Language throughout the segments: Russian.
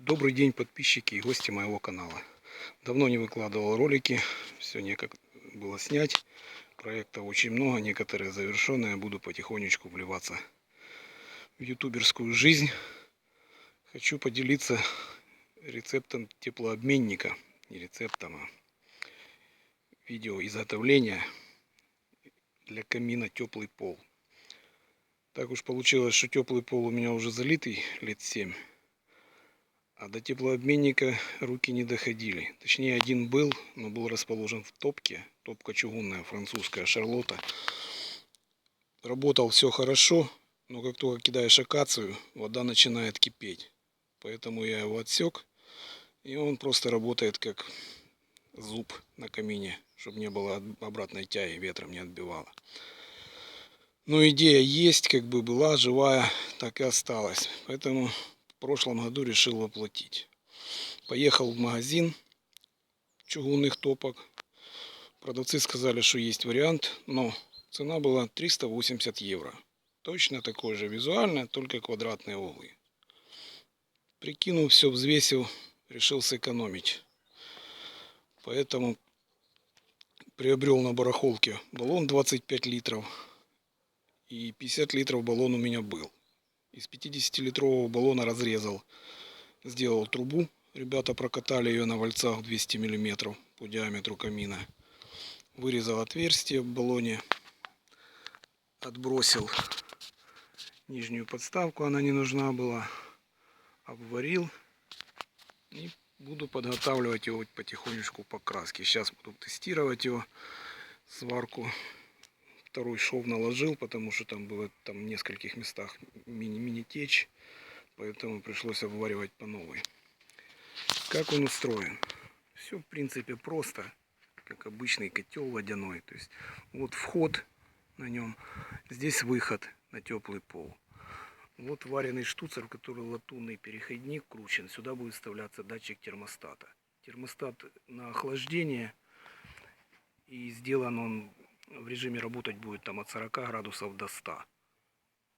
Добрый день, подписчики и гости моего канала. Давно не выкладывал ролики, все некак было снять. Проектов очень много, некоторые завершенные. Буду потихонечку вливаться в ютуберскую жизнь. Хочу поделиться рецептом теплообменника. Не рецептом, а видео изготовления для камина теплый пол. Так уж получилось, что теплый пол у меня уже залитый лет 7. А до теплообменника руки не доходили. Точнее, один был, но был расположен в топке. Топка чугунная, французская, Шарлотта. Работал все хорошо, но как только кидаешь акацию, вода начинает кипеть. Поэтому я его отсек. И он просто работает как зуб на камине, чтобы не было обратной тяги, ветром не отбивало. Но идея есть, как бы была живая, так и осталась. Поэтому в прошлом году решил воплотить. Поехал в магазин чугунных топок. Продавцы сказали, что есть вариант, но цена была 380 евро. Точно такой же визуально, только квадратные углы. Прикинув все, взвесил, решил сэкономить. Поэтому приобрел на барахолке баллон 25 литров. И 50 литров баллон у меня был. Из 50-литрового баллона разрезал. Сделал трубу. Ребята прокатали ее на вальцах 200 мм по диаметру камина. Вырезал отверстие в баллоне. Отбросил нижнюю подставку, она не нужна была. Обварил. И буду подготавливать его потихонечку по краске. Сейчас буду тестировать его. Сварку. Второй шов наложил, потому что там было в нескольких местах мини-течь. Поэтому пришлось обваривать по новой. Как он устроен? Все в принципе просто. Как обычный котел водяной. То есть вот вход на нем. Здесь выход на теплый пол. Вот вареный штуцер, в который латунный переходник кручен. Сюда будет вставляться датчик термостата. Термостат на охлаждение. И сделан он в режиме работать будет там от 40 градусов до 100.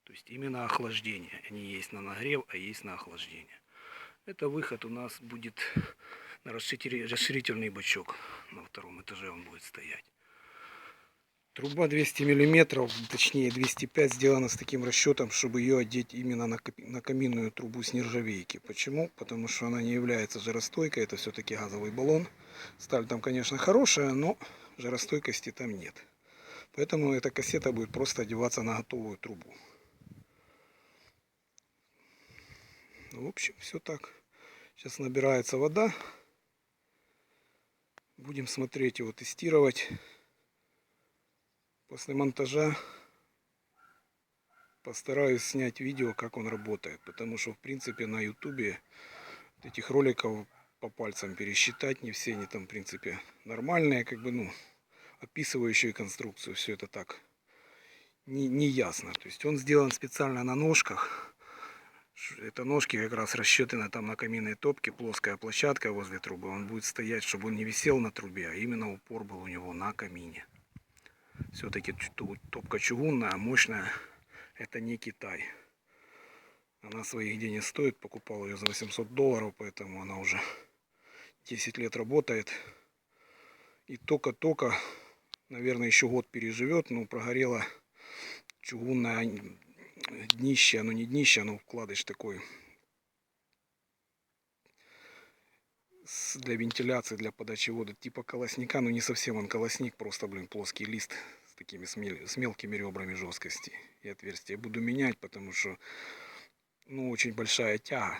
То есть именно охлаждение. Не есть на нагрев, а есть на охлаждение. Это выход у нас будет на расширительный бачок. На втором этаже он будет стоять. Труба 200 мм, точнее 205, сделана с таким расчетом, чтобы ее одеть именно на каминную трубу с нержавейки. Почему? Потому что она не является жаростойкой, это все-таки газовый баллон. Сталь там, конечно, хорошая, но жаростойкости там нет. Поэтому эта кассета будет просто одеваться на готовую трубу. В общем, все так. Сейчас набирается вода. Будем смотреть его, тестировать. После монтажа постараюсь снять видео, как он работает. Потому что, в принципе, на ютубе этих роликов по пальцам пересчитать. Не все они там, в принципе, нормальные. Как бы, описывающие конструкцию. Все это так не ясно. То есть он сделан специально на ножках. Это ножки как раз рассчитаны там на каминной топке. Плоская площадка возле трубы. Он будет стоять, чтобы он не висел на трубе, а именно упор был у него на камине. Все-таки топка чугунная, мощная. Это не Китай. Она своих денег стоит. Покупал ее за $800, поэтому она уже 10 лет работает. И только-только, наверное, еще год переживет. Но прогорело чугунное днище. Оно не днище, оно вкладыш такой. Для вентиляции, для подачи воды. Типа колосника, но не совсем он колосник. Просто, плоский лист с такими с мелкими ребрами жесткости. И отверстия буду менять, потому что очень большая тяга.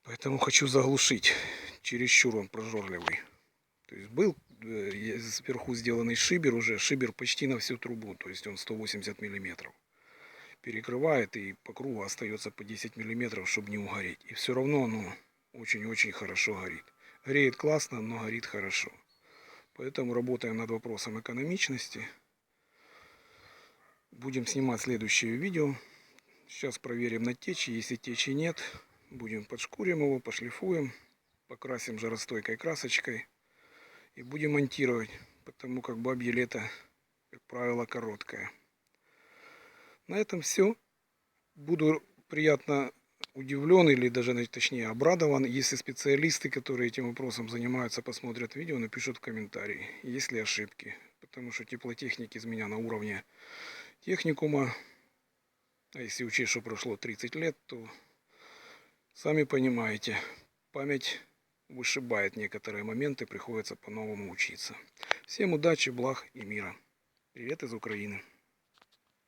Поэтому хочу заглушить. Чересчур он прожорливый. То есть был сверху сделанный шибер уже. Шибер почти на всю трубу. То есть он 180 мм. Перекрывает и по кругу остается по 10 мм, чтобы не угореть. И все равно оно очень-очень хорошо горит. Греет классно, но горит хорошо. Поэтому работаем над вопросом экономичности. Будем снимать следующее видео. Сейчас проверим на течи. Если течи нет, будем подшкурим его, пошлифуем, покрасим жаростойкой красочкой и будем монтировать, потому как бабье лето, как правило, короткое. На этом все. Буду приятно удивлен или даже точнее обрадован, если специалисты, которые этим вопросом занимаются, посмотрят видео, напишут в комментарии, есть ли ошибки. Потому что теплотехник из меня на уровне техникума. А если учесть, что прошло 30 лет, то сами понимаете, память вышибает некоторые моменты, приходится по-новому учиться. Всем удачи, благ и мира. Привет из Украины.